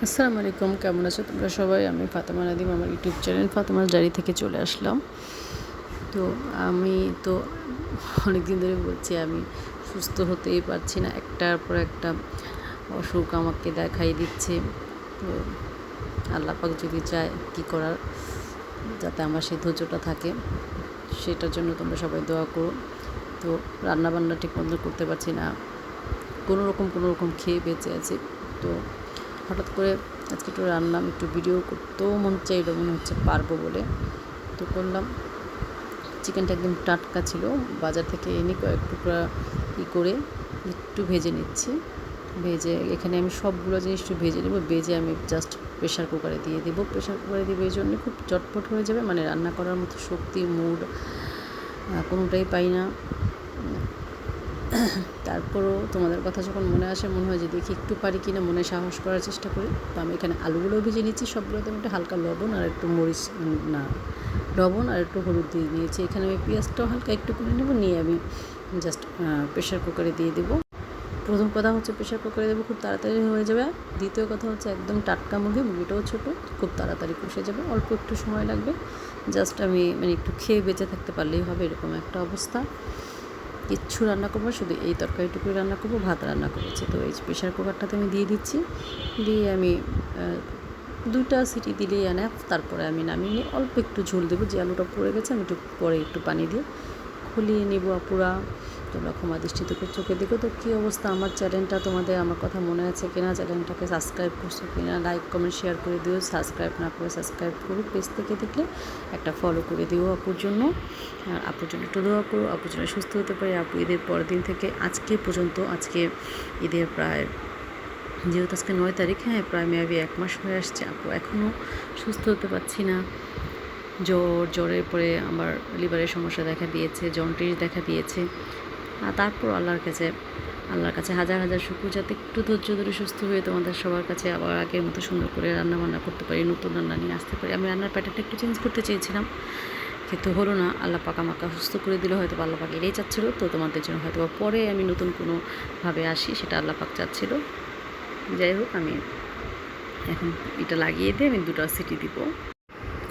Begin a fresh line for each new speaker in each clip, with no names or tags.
আসসালামু আলাইকুম, কেমন আছো তোমরা সবাই? আমি ফাতেমা নাদিম, আমার ইউটিউব চ্যানেল ফাতেমার ডায়েরি থেকে চলে আসলাম। তো আমি তো অনেক দিন ধরে বলছি আমি সুস্থ হতেই পারছি না, একটার পর একটা অসুখ আমাকে দেখাই দিচ্ছে। তো আল্লাহ পাক যদি চায়, কী করার, যাতে আমার সেই ধৈর্যটা থাকে, সেটার জন্য তোমরা সবাই দোয়া করো। তো রান্নাবান্না ঠিক মতো করতে পারছি না, কোনো রকম খেয়ে বেঁচে আছি। তো হঠাৎ করে আজকে একটু রান্নাম, একটু ভিডিও করতেও মন চাইলো, মনে হচ্ছে পারবো বলে। তো করলাম। চিকেনটা একদম টাটকা ছিল, বাজার থেকে এনে কয়েক টুকরা করে একটু ভেজে নিচ্ছি। ভেজে এখানে আমি সবগুলো জিনিস একটু ভেজে নেবো। ভেজে আমি জাস্ট প্রেশার কুকারে দিয়ে দেবো। প্রেশার কুকারে দেবো এই জন্য খুব চটপট হয়ে যাবে, মানে রান্না করার মতো শক্তি, মুড কোনোটাই পাই না। তারপরও তোমাদের কথা যখন মনে আসে, মনে হয় যে দেখি একটু পারি কিনা, মনে সাহস করার চেষ্টা করি। তো আমি এখানে আলুগুলোও ভেজে নিচ্ছি, সবগুলোতে আমি একটু হালকা লবণ আর একটু মরিচ, লবণ আর একটু হলুদ দিয়ে নিয়েছি। এখানে আমি পেঁয়াজটাও হালকা একটু করে নেবো, নিয়ে আমি জাস্ট প্রেশার কুকারে দিয়ে দেবো। প্রথম কথা হচ্ছে প্রেশার কুকারে দেবো, খুব তাড়াতাড়ি হয়ে যাবে। দ্বিতীয় কথা হচ্ছে একদম টাটকা মুরগিটাও ছোটো, খুব তাড়াতাড়ি কষে যাবে, অল্প একটু সময় লাগবে। জাস্ট আমি একটু খেয়ে বেঁচে থাকতে পারলেই হবে, এরকম একটা অবস্থা। কিচ্ছু রান্না করবো, শুধু এই তরকারিটুকুই রান্না করবো, ভাত রান্না করেছি। তো এই প্রেশার কুকারটাতে আমি দিয়ে দিচ্ছি, দিয়ে আমি 2টা সিটি দিলেই এনাফ। তারপরে আমি নামিয়ে নিয়ে অল্প একটু ঝোল দেবো, যে আলুটা পড়ে গেছে আমি একটু পরে একটু পানি দিয়ে খুলিয়ে নেবো। পুরা তোমরা ক্ষমা দৃষ্টিতে চোখে দেখো। তো কী অবস্থা আমার চ্যানেলটা, তোমাদের আমার কথা মনে আছে কিনা, চ্যানেলটাকে সাবস্ক্রাইব করছো কিনা, লাইক কমেন্ট শেয়ার করে দিও। সাবস্ক্রাইব না করে সাবস্ক্রাইব করো, পেজ থেকে দেখলে একটা ফলো করে দিও আপুর জন্য। আর আপুর জন্য একটু দোয়া করো, আপুর জন্য সুস্থ হতে পারে। আপু ঈদের পরের দিন থেকে আজকে পর্যন্ত, আজকে ঈদের প্রায়, যেহেতু আজকে 9 তারিখ, হ্যাঁ প্রায় মেবি 1 মাস হয়ে আসছে, আপু এখনও সুস্থ হতে পারছি না। জ্বরের পরে আমার লিভারের সমস্যা দেখা দিয়েছে, জন্ডিস দেখা দিয়েছে। আর তারপর আল্লাহর কাছে হাজার হাজার শুকর, যাতে একটু ধৈর্য ধরে সুস্থ হয়ে তোমাদের সবার কাছে আবার আগের মতো সুন্দর করে রান্নাবান্না করতে পারি, নতুন রান্না নিয়ে আসতে পারি। আমি রান্নার প্যাটার্নটা একটু চেঞ্জ করতে চেয়েছিলাম, কিন্তু হলো না। আল্লাহ পাক আমাকে সুস্থ করে দিল, হয়তো আল্লাহ পাক এটাই চাচ্ছিলো। তো তোমাদের জন্য হয়তো পরে আমি নতুন কোনোভাবে আসি, সেটা আল্লাহ পাক চাচ্ছিলো। যাই হোক, আমি এখন এটা লাগিয়ে দিয়ে আমি 2টা সিটি দিব।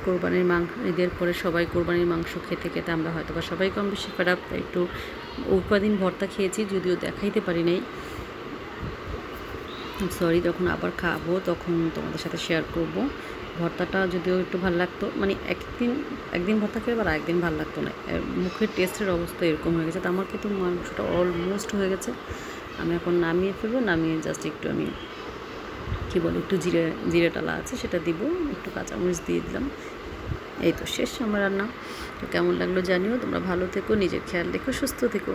কোরবানির মাংস, ঈদের পরে সবাই কোরবানির মাংস খেতে খেতে আমরা হয়তো বা সবাই কম বেশি খারাপ, একটু কদিন ভর্তা খেয়েছি, যদিও দেখাইতে পারি নাই, সরি। যখন আবার খাবো তখন তোমাদের সাথে শেয়ার করব। ভর্তাটা যদিও একটু ভালো লাগতো, মানে একদিন ভর্তা খেয়ে আবার একদিন ভালো লাগতো না, মুখের টেস্টের অবস্থা এরকম হয়ে গেছে। তো আমার কিন্তু মাংসটা অলমোস্ট হয়ে গেছে। আমি এখন নামিয়ে ফেলবো, নামিয়ে জাস্ট একটু আমি কী বলে, একটু জিরে টালা আছে সেটা দিব, একটু কাঁচামরিচ দিয়ে দিলাম। এই তো শেষ আমার রান্না। তো কেমন লাগলো জানিও। তোমরা ভালো থেকো, নিজের খেয়াল রেখো, সুস্থ থেকো।